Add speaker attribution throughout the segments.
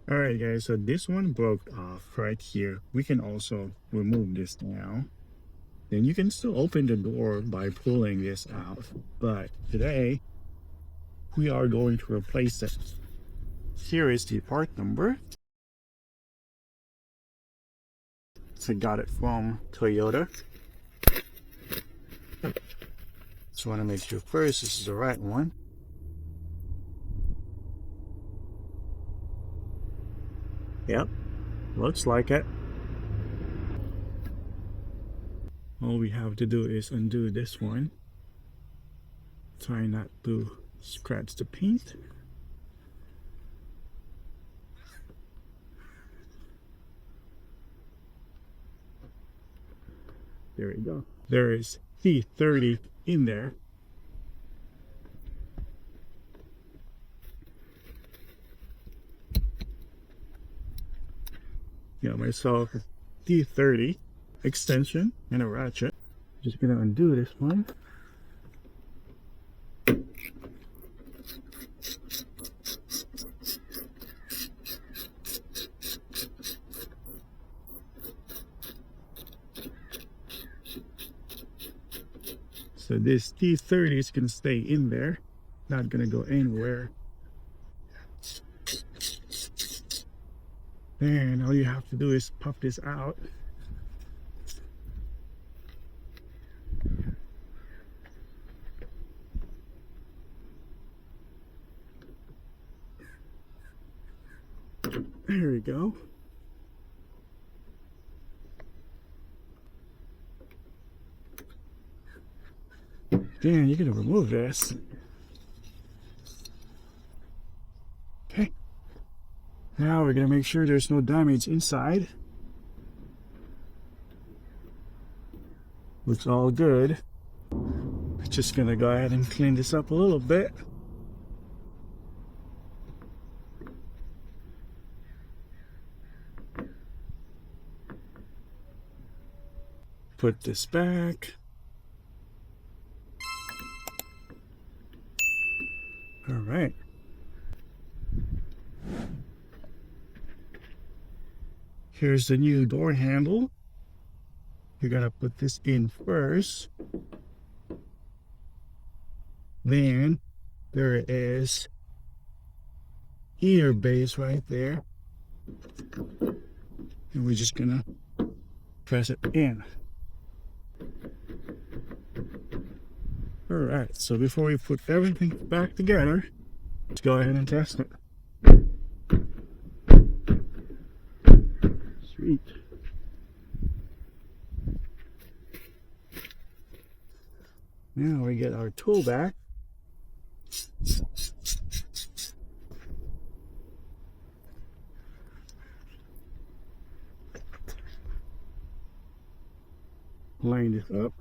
Speaker 1: Alright guys, so this one broke off right here. We can also remove this now. Then you can still open the door by pulling this out. But today, we are going to replace it. Here is the part number. So I got it from Toyota. Just want to make sure first this is the right one. Yep, looks like it. All we have to do is undo this one. Try not to scratch the paint. There we go. There is T30 in there. Got myself a T30 extension and a ratchet. Just gonna undo this one. So this T30 is gonna stay in there, not gonna go anywhere. Then all you have to do is pop this out. There we go. Then you're gonna remove this. Okay. Now we're gonna make sure there's no damage inside. Looks all good. Just gonna go ahead and clean this up a little bit. Put this back. All right. Here's the new door handle. You're gonna put this in first. Then there is ear base right there. And we're just gonna press it in. Alright, so before we put everything back together, let's go ahead and test it. Sweet. Now we get our tool back. Line this up.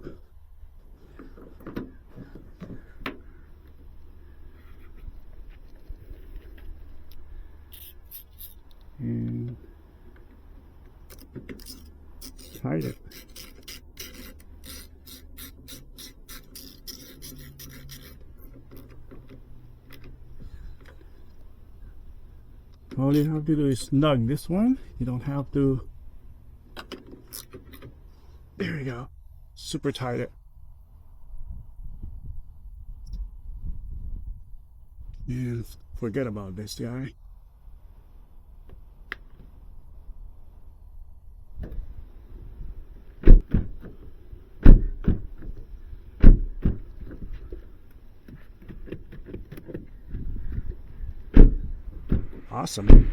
Speaker 1: And tight it. All you have to do is snug this one. You don't have to. There we go. Super tight it. And forget about this guy. Awesome.